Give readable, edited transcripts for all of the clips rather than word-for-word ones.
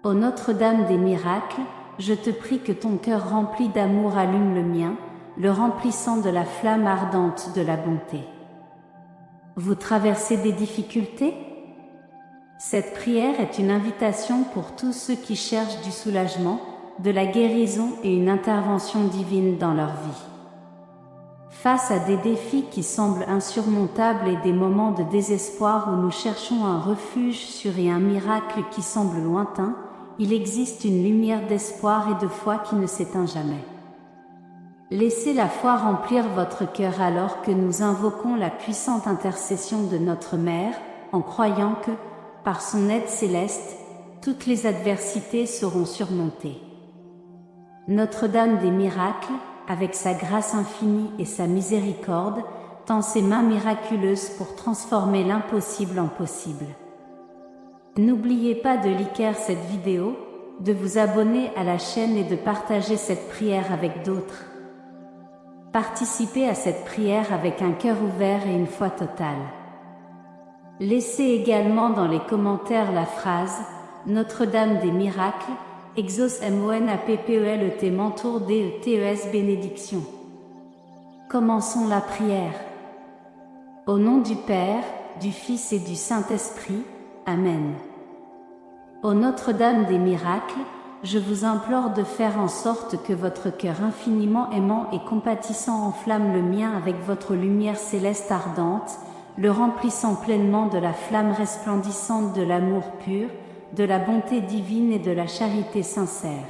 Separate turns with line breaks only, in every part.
Ô Notre-Dame des miracles, je te prie que ton cœur rempli d'amour allume le mien, le remplissant de la flamme ardente de la bonté. Vous traversez des difficultés? Cette prière est une invitation pour tous ceux qui cherchent du soulagement, de la guérison et une intervention divine dans leur vie. Face à des défis qui semblent insurmontables et des moments de désespoir où nous cherchons un refuge sûr et un miracle qui semble lointain, il existe une lumière d'espoir et de foi qui ne s'éteint jamais. Laissez la foi remplir votre cœur alors que nous invoquons la puissante intercession de notre Mère, en croyant que, par son aide céleste, toutes les adversités seront surmontées. Notre-Dame des miracles, avec sa grâce infinie et sa miséricorde, tend ses mains miraculeuses pour transformer l'impossible en possible. N'oubliez pas de liker cette vidéo, de vous abonner à la chaîne et de partager cette prière avec d'autres. Participez à cette prière avec un cœur ouvert et une foi totale. Laissez également dans les commentaires la phrase « Notre-Dame des miracles » Exos MONAPPELET m'entoure DETES bénédiction. Commençons la prière. Au nom du Père, du Fils et du Saint-Esprit, Amen. Ô Notre-Dame des miracles, je vous implore de faire en sorte que votre cœur infiniment aimant et compatissant enflamme le mien avec votre lumière céleste ardente, le remplissant pleinement de la flamme resplendissante de l'amour pur, de la bonté divine et de la charité sincère.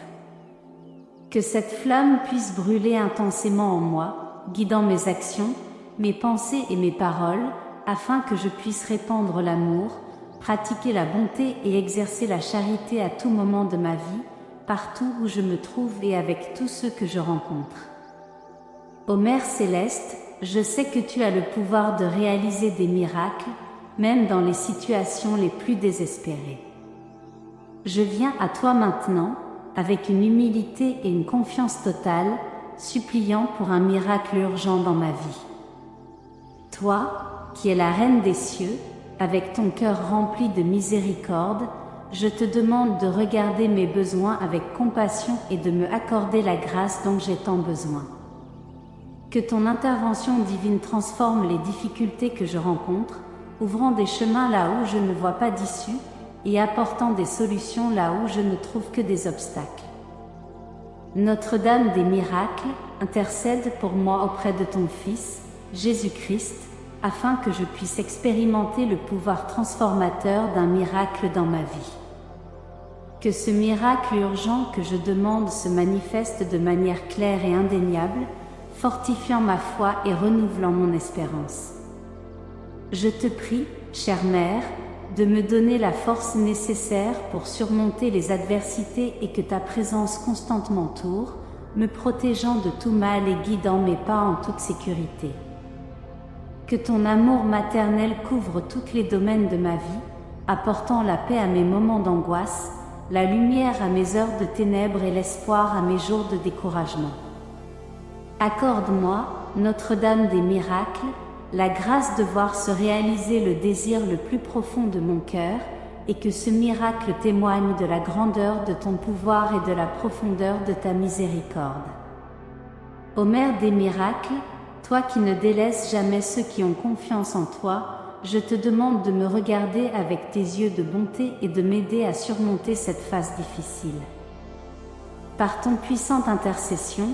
Que cette flamme puisse brûler intensément en moi, guidant mes actions, mes pensées et mes paroles, afin que je puisse répandre l'amour, pratiquer la bonté et exercer la charité à tout moment de ma vie, partout où je me trouve et avec tous ceux que je rencontre. Ô Mère Céleste, je sais que tu as le pouvoir de réaliser des miracles, même dans les situations les plus désespérées. Je viens à toi maintenant, avec une humilité et une confiance totale, suppliant pour un miracle urgent dans ma vie. Toi, qui es la Reine des cieux, avec ton cœur rempli de miséricorde, je te demande de regarder mes besoins avec compassion et de me accorder la grâce dont j'ai tant besoin. Que ton intervention divine transforme les difficultés que je rencontre, ouvrant des chemins là où je ne vois pas d'issue, et apportant des solutions là où je ne trouve que des obstacles. Notre-Dame des miracles, intercède pour moi auprès de ton Fils, Jésus-Christ, afin que je puisse expérimenter le pouvoir transformateur d'un miracle dans ma vie. Que ce miracle urgent que je demande se manifeste de manière claire et indéniable, fortifiant ma foi et renouvelant mon espérance. Je te prie, chère Mère, de me donner la force nécessaire pour surmonter les adversités et que ta présence constante m'entoure, me protégeant de tout mal et guidant mes pas en toute sécurité. Que ton amour maternel couvre tous les domaines de ma vie, apportant la paix à mes moments d'angoisse, la lumière à mes heures de ténèbres et l'espoir à mes jours de découragement. Accorde-moi, Notre-Dame des miracles, la grâce de voir se réaliser le désir le plus profond de mon cœur, et que ce miracle témoigne de la grandeur de ton pouvoir et de la profondeur de ta miséricorde. Ô Mère des miracles, toi qui ne délaisses jamais ceux qui ont confiance en toi, je te demande de me regarder avec tes yeux de bonté et de m'aider à surmonter cette phase difficile. Par ton puissante intercession,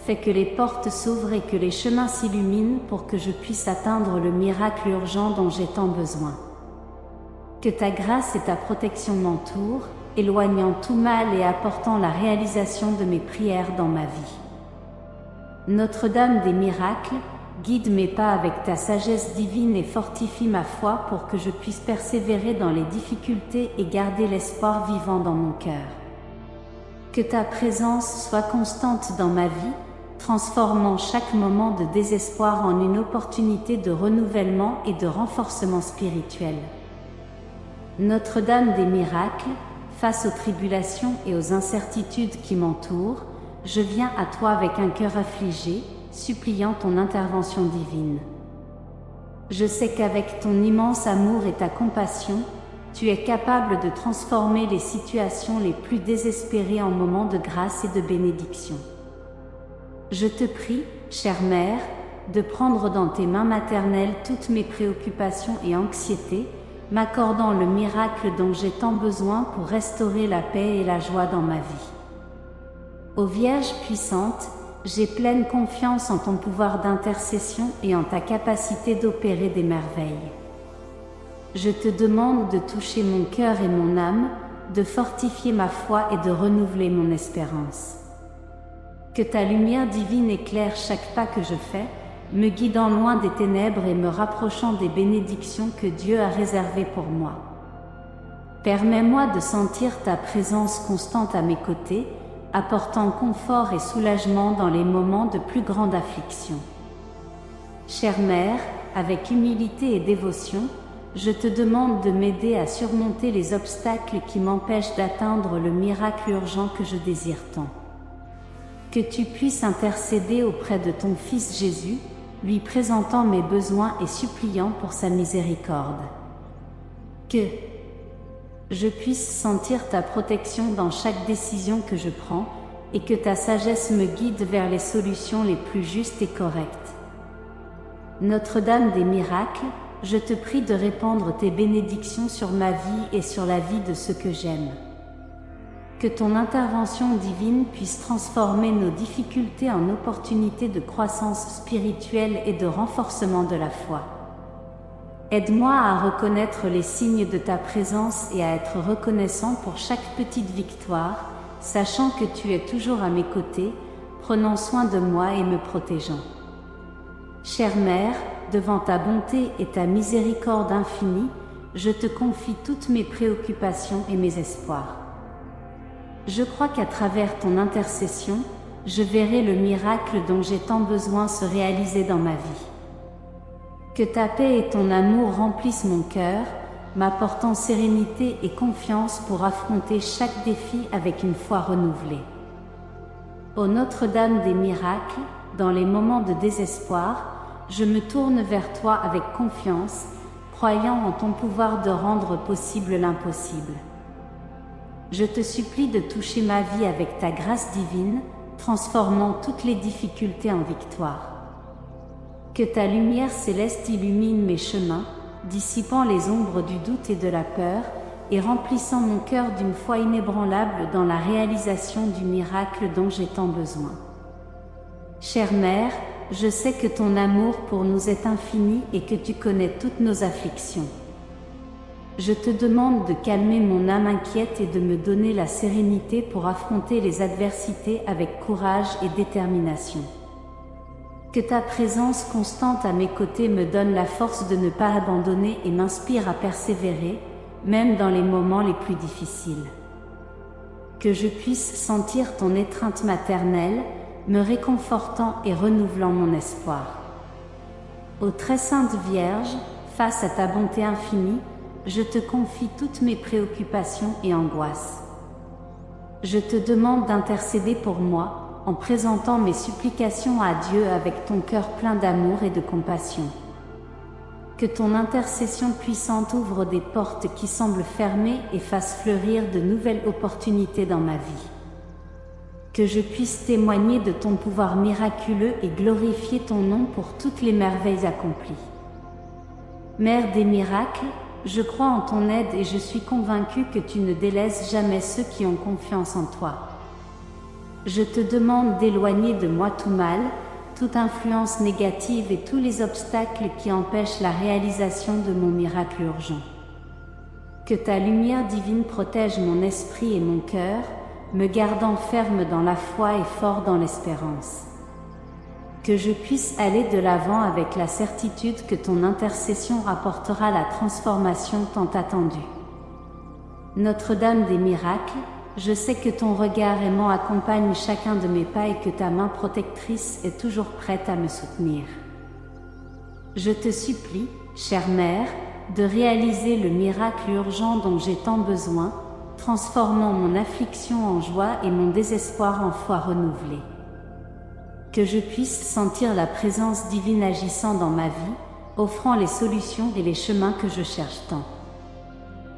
fais que les portes s'ouvrent et que les chemins s'illuminent pour que je puisse atteindre le miracle urgent dont j'ai tant besoin. Que ta grâce et ta protection m'entourent, éloignant tout mal et apportant la réalisation de mes prières dans ma vie. Notre-Dame des miracles, guide mes pas avec ta sagesse divine et fortifie ma foi pour que je puisse persévérer dans les difficultés et garder l'espoir vivant dans mon cœur. Que ta présence soit constante dans ma vie, transformant chaque moment de désespoir en une opportunité de renouvellement et de renforcement spirituel. Notre-Dame des miracles, face aux tribulations et aux incertitudes qui m'entourent, je viens à toi avec un cœur affligé, suppliant ton intervention divine. Je sais qu'avec ton immense amour et ta compassion, tu es capable de transformer les situations les plus désespérées en moments de grâce et de bénédiction. Je te prie, chère Mère, de prendre dans tes mains maternelles toutes mes préoccupations et anxiétés, m'accordant le miracle dont j'ai tant besoin pour restaurer la paix et la joie dans ma vie. Ô Vierge puissante, j'ai pleine confiance en ton pouvoir d'intercession et en ta capacité d'opérer des merveilles. Je te demande de toucher mon cœur et mon âme, de fortifier ma foi et de renouveler mon espérance. Que ta lumière divine éclaire chaque pas que je fais, me guidant loin des ténèbres et me rapprochant des bénédictions que Dieu a réservées pour moi. Permets-moi de sentir ta présence constante à mes côtés, apportant confort et soulagement dans les moments de plus grande affliction. Chère Mère, avec humilité et dévotion, je te demande de m'aider à surmonter les obstacles qui m'empêchent d'atteindre le miracle urgent que je désire tant. Que tu puisses intercéder auprès de ton Fils Jésus, lui présentant mes besoins et suppliant pour sa miséricorde. Que je puisse sentir ta protection dans chaque décision que je prends et que ta sagesse me guide vers les solutions les plus justes et correctes. Notre-Dame des miracles, je te prie de répandre tes bénédictions sur ma vie et sur la vie de ceux que j'aime. Que ton intervention divine puisse transformer nos difficultés en opportunités de croissance spirituelle et de renforcement de la foi. Aide-moi à reconnaître les signes de ta présence et à être reconnaissant pour chaque petite victoire, sachant que tu es toujours à mes côtés, prenant soin de moi et me protégeant. Chère Mère, devant ta bonté et ta miséricorde infinie, je te confie toutes mes préoccupations et mes espoirs. Je crois qu'à travers ton intercession, je verrai le miracle dont j'ai tant besoin se réaliser dans ma vie. Que ta paix et ton amour remplissent mon cœur, m'apportant sérénité et confiance pour affronter chaque défi avec une foi renouvelée. Ô Notre-Dame des miracles, dans les moments de désespoir, je me tourne vers toi avec confiance, croyant en ton pouvoir de rendre possible l'impossible. Je te supplie de toucher ma vie avec ta grâce divine, transformant toutes les difficultés en victoire. Que ta lumière céleste illumine mes chemins, dissipant les ombres du doute et de la peur, et remplissant mon cœur d'une foi inébranlable dans la réalisation du miracle dont j'ai tant besoin. Chère Mère, je sais que ton amour pour nous est infini et que tu connais toutes nos afflictions. Je te demande de calmer mon âme inquiète et de me donner la sérénité pour affronter les adversités avec courage et détermination. Que ta présence constante à mes côtés me donne la force de ne pas abandonner et m'inspire à persévérer, même dans les moments les plus difficiles. Que je puisse sentir ton étreinte maternelle, me réconfortant et renouvelant mon espoir. Ô très sainte Vierge, face à ta bonté infinie, je te confie toutes mes préoccupations et angoisses. Je te demande d'intercéder pour moi, en présentant mes supplications à Dieu avec ton cœur plein d'amour et de compassion. Que ton intercession puissante ouvre des portes qui semblent fermées et fasse fleurir de nouvelles opportunités dans ma vie. Que je puisse témoigner de ton pouvoir miraculeux et glorifier ton nom pour toutes les merveilles accomplies. Mère des miracles, je crois en ton aide et je suis convaincue que tu ne délaisses jamais ceux qui ont confiance en toi. Je te demande d'éloigner de moi tout mal, toute influence négative et tous les obstacles qui empêchent la réalisation de mon miracle urgent. Que ta lumière divine protège mon esprit et mon cœur, me gardant ferme dans la foi et fort dans l'espérance. Que je puisse aller de l'avant avec la certitude que ton intercession apportera la transformation tant attendue. Notre-Dame des miracles, je sais que ton regard aimant accompagne chacun de mes pas et que ta main protectrice est toujours prête à me soutenir. Je te supplie, chère Mère, de réaliser le miracle urgent dont j'ai tant besoin, transformant mon affliction en joie et mon désespoir en foi renouvelée. Que je puisse sentir la présence divine agissant dans ma vie, offrant les solutions et les chemins que je cherche tant.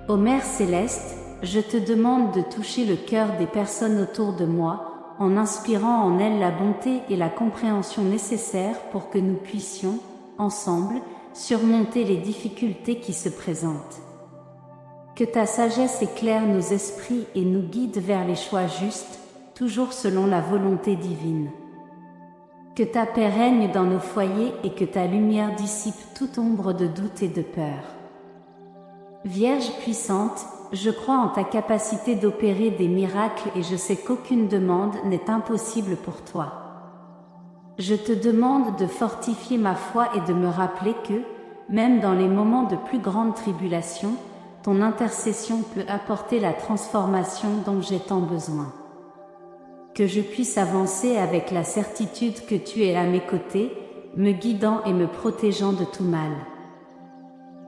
Ô Mère céleste, je te demande de toucher le cœur des personnes autour de moi, en inspirant en elles la bonté et la compréhension nécessaires pour que nous puissions, ensemble, surmonter les difficultés qui se présentent. Que ta sagesse éclaire nos esprits et nous guide vers les choix justes, toujours selon la volonté divine. Que ta paix règne dans nos foyers et que ta lumière dissipe toute ombre de doute et de peur. Vierge puissante, je crois en ta capacité d'opérer des miracles et je sais qu'aucune demande n'est impossible pour toi. Je te demande de fortifier ma foi et de me rappeler que, même dans les moments de plus grande tribulation, ton intercession peut apporter la transformation dont j'ai tant besoin. Que je puisse avancer avec la certitude que tu es à mes côtés, me guidant et me protégeant de tout mal.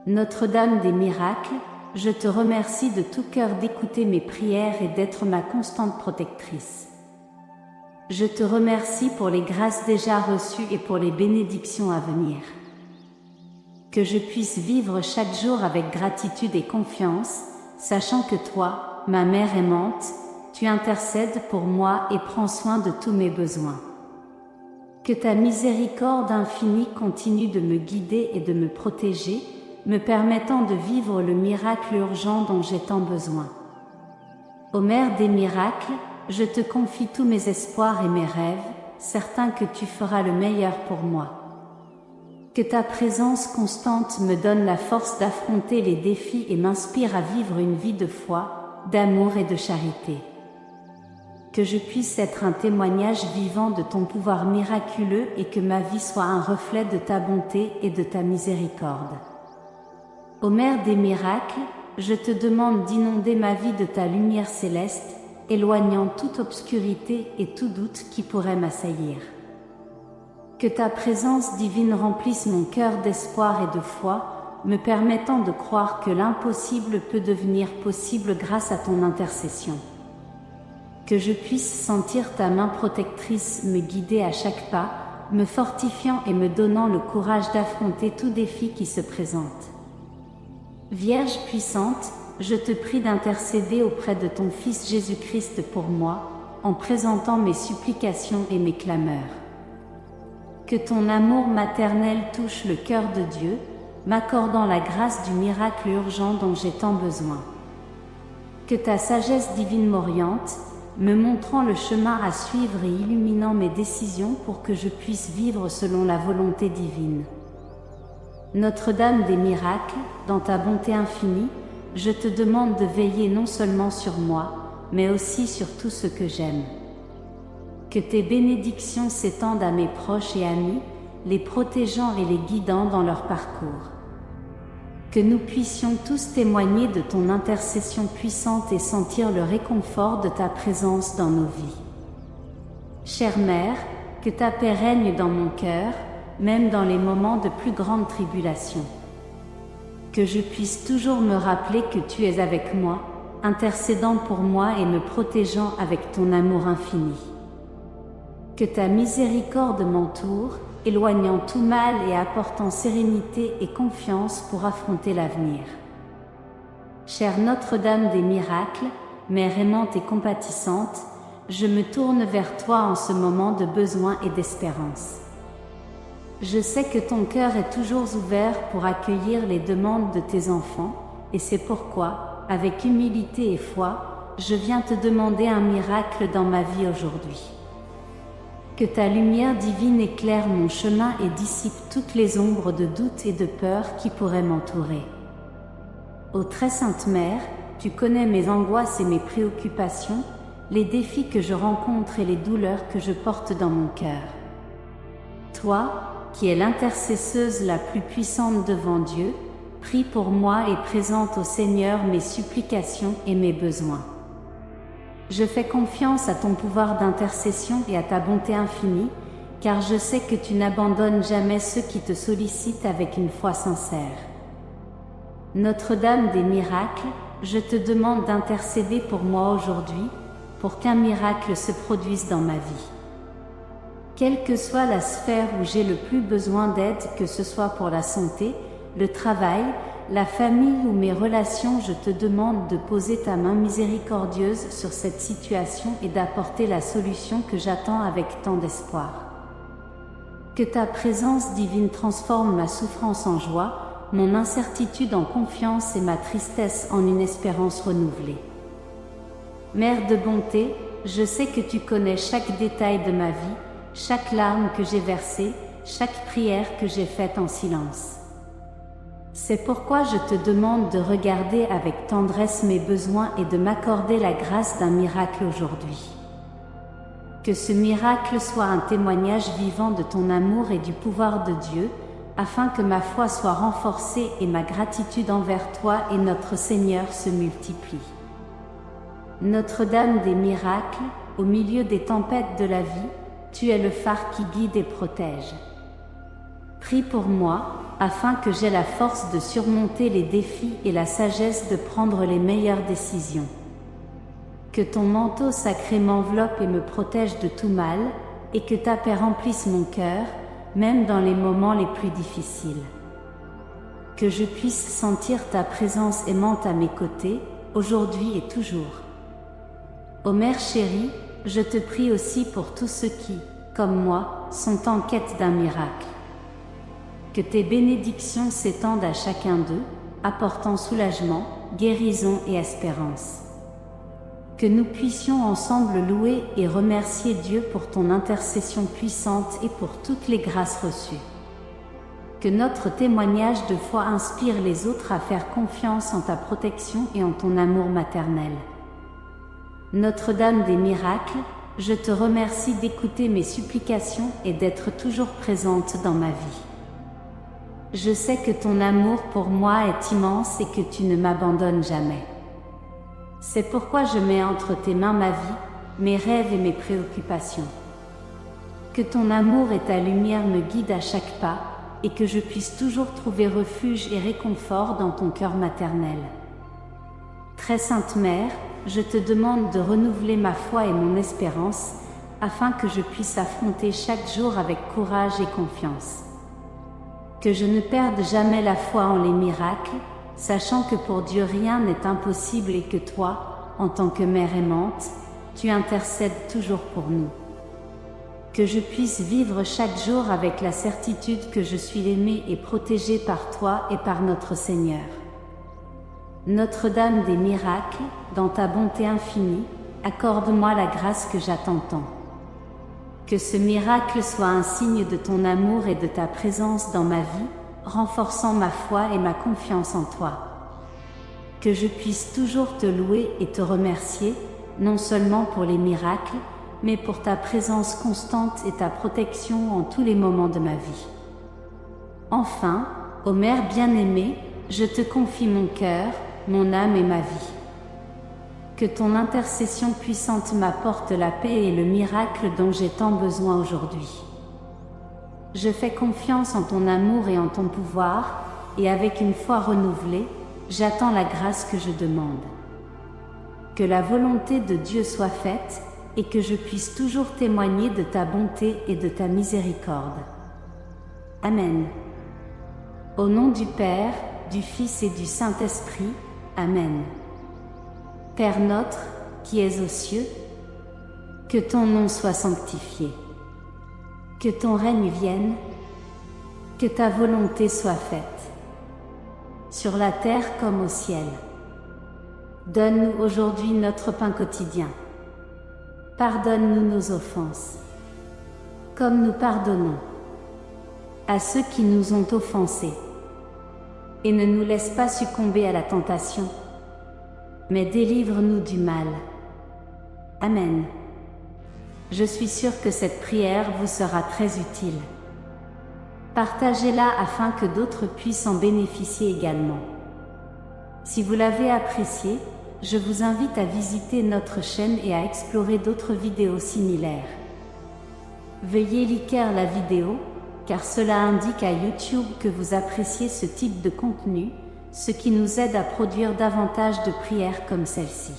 Notre-Dame des miracles, je te remercie de tout cœur d'écouter mes prières et d'être ma constante protectrice. Je te remercie pour les grâces déjà reçues et pour les bénédictions à venir. Que je puisse vivre chaque jour avec gratitude et confiance, sachant que toi, ma mère aimante, tu intercèdes pour moi et prends soin de tous mes besoins. Que ta miséricorde infinie continue de me guider et de me protéger, me permettant de vivre le miracle urgent dont j'ai tant besoin. Ô Mère des miracles, je te confie tous mes espoirs et mes rêves, certain que tu feras le meilleur pour moi. Que ta présence constante me donne la force d'affronter les défis et m'inspire à vivre une vie de foi, d'amour et de charité. Que je puisse être un témoignage vivant de ton pouvoir miraculeux et que ma vie soit un reflet de ta bonté et de ta miséricorde. Ô Mère des miracles, je te demande d'inonder ma vie de ta lumière céleste, éloignant toute obscurité et tout doute qui pourrait m'assaillir. Que ta présence divine remplisse mon cœur d'espoir et de foi, me permettant de croire que l'impossible peut devenir possible grâce à ton intercession. Que je puisse sentir ta main protectrice me guider à chaque pas, me fortifiant et me donnant le courage d'affronter tout défi qui se présente. Vierge puissante, je te prie d'intercéder auprès de ton Fils Jésus-Christ pour moi, en présentant mes supplications et mes clameurs. Que ton amour maternel touche le cœur de Dieu, m'accordant la grâce du miracle urgent dont j'ai tant besoin. Que ta sagesse divine m'oriente, me montrant le chemin à suivre et illuminant mes décisions pour que je puisse vivre selon la volonté divine. Notre-Dame des miracles, dans ta bonté infinie, je te demande de veiller non seulement sur moi, mais aussi sur tout ce que j'aime. Que tes bénédictions s'étendent à mes proches et amis, les protégeant et les guidant dans leur parcours. Que nous puissions tous témoigner de ton intercession puissante et sentir le réconfort de ta présence dans nos vies. Chère Mère, que ta paix règne dans mon cœur, même dans les moments de plus grande tribulation. Que je puisse toujours me rappeler que tu es avec moi, intercédant pour moi et me protégeant avec ton amour infini. Que ta miséricorde m'entoure, éloignant tout mal et apportant sérénité et confiance pour affronter l'avenir. Chère Notre-Dame des miracles, Mère aimante et compatissante, je me tourne vers toi en ce moment de besoin et d'espérance. Je sais que ton cœur est toujours ouvert pour accueillir les demandes de tes enfants, et c'est pourquoi, avec humilité et foi, je viens te demander un miracle dans ma vie aujourd'hui. Que ta lumière divine éclaire mon chemin et dissipe toutes les ombres de doute et de peur qui pourraient m'entourer. Ô très sainte Mère, tu connais mes angoisses et mes préoccupations, les défis que je rencontre et les douleurs que je porte dans mon cœur. Toi, qui es l'intercesseuse la plus puissante devant Dieu, prie pour moi et présente au Seigneur mes supplications et mes besoins. Je fais confiance à ton pouvoir d'intercession et à ta bonté infinie, car je sais que tu n'abandonnes jamais ceux qui te sollicitent avec une foi sincère. Notre-Dame des miracles, je te demande d'intercéder pour moi aujourd'hui, pour qu'un miracle se produise dans ma vie. Quelle que soit la sphère où j'ai le plus besoin d'aide, que ce soit pour la santé, le travail, la famille ou mes relations, je te demande de poser ta main miséricordieuse sur cette situation et d'apporter la solution que j'attends avec tant d'espoir. Que ta présence divine transforme ma souffrance en joie, mon incertitude en confiance et ma tristesse en une espérance renouvelée. Mère de bonté, je sais que tu connais chaque détail de ma vie, chaque larme que j'ai versée, chaque prière que j'ai faite en silence. C'est pourquoi je te demande de regarder avec tendresse mes besoins et de m'accorder la grâce d'un miracle aujourd'hui. Que ce miracle soit un témoignage vivant de ton amour et du pouvoir de Dieu, afin que ma foi soit renforcée et ma gratitude envers toi et notre Seigneur se multiplie. Notre-Dame des miracles, au milieu des tempêtes de la vie, tu es le phare qui guide et protège. Prie pour moi, afin que j'aie la force de surmonter les défis et la sagesse de prendre les meilleures décisions. Que ton manteau sacré m'enveloppe et me protège de tout mal, et que ta paix remplisse mon cœur, même dans les moments les plus difficiles. Que je puisse sentir ta présence aimante à mes côtés, aujourd'hui et toujours. Ô Mère chérie, je te prie aussi pour tous ceux qui, comme moi, sont en quête d'un miracle. Que tes bénédictions s'étendent à chacun d'eux, apportant soulagement, guérison et espérance. Que nous puissions ensemble louer et remercier Dieu pour ton intercession puissante et pour toutes les grâces reçues. Que notre témoignage de foi inspire les autres à faire confiance en ta protection et en ton amour maternel. Notre-Dame des miracles, je te remercie d'écouter mes supplications et d'être toujours présente dans ma vie. Je sais que ton amour pour moi est immense et que tu ne m'abandonnes jamais. C'est pourquoi je mets entre tes mains ma vie, mes rêves et mes préoccupations. Que ton amour et ta lumière me guident à chaque pas, et que je puisse toujours trouver refuge et réconfort dans ton cœur maternel. Très Sainte Mère, je te demande de renouveler ma foi et mon espérance, afin que je puisse affronter chaque jour avec courage et confiance. Que je ne perde jamais la foi en les miracles, sachant que pour Dieu rien n'est impossible et que toi, en tant que Mère aimante, tu intercèdes toujours pour nous. Que je puisse vivre chaque jour avec la certitude que je suis aimée et protégée par toi et par notre Seigneur. Notre-Dame des miracles, dans ta bonté infinie, accorde-moi la grâce que j'attends tant. Que ce miracle soit un signe de ton amour et de ta présence dans ma vie, renforçant ma foi et ma confiance en toi. Que je puisse toujours te louer et te remercier, non seulement pour les miracles, mais pour ta présence constante et ta protection en tous les moments de ma vie. Enfin, ô Mère bien-aimée, je te confie mon cœur, mon âme et ma vie. Que ton intercession puissante m'apporte la paix et le miracle dont j'ai tant besoin aujourd'hui. Je fais confiance en ton amour et en ton pouvoir, et avec une foi renouvelée, j'attends la grâce que je demande. Que la volonté de Dieu soit faite, et que je puisse toujours témoigner de ta bonté et de ta miséricorde. Amen. Au nom du Père, du Fils et du Saint-Esprit. Amen. Père notre, qui es aux cieux, que ton nom soit sanctifié. Que ton règne vienne, que ta volonté soit faite, sur la terre comme au ciel. Donne-nous aujourd'hui notre pain quotidien. Pardonne-nous nos offenses, comme nous pardonnons à ceux qui nous ont offensés. Et ne nous laisse pas succomber à la tentation, mais délivre-nous du mal. Amen. Je suis sûre que cette prière vous sera très utile. Partagez-la afin que d'autres puissent en bénéficier également. Si vous l'avez appréciée, je vous invite à visiter notre chaîne et à explorer d'autres vidéos similaires. Veuillez liker la vidéo, car cela indique à YouTube que vous appréciez ce type de contenu, ce qui nous aide à produire davantage de prières comme celle-ci.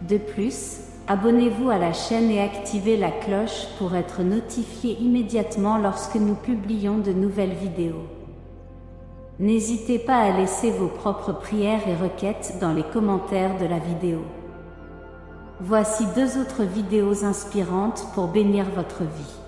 De plus, abonnez-vous à la chaîne et activez la cloche pour être notifié immédiatement lorsque nous publions de nouvelles vidéos. N'hésitez pas à laisser vos propres prières et requêtes dans les commentaires de la vidéo. Voici 2 autres vidéos inspirantes pour bénir votre vie.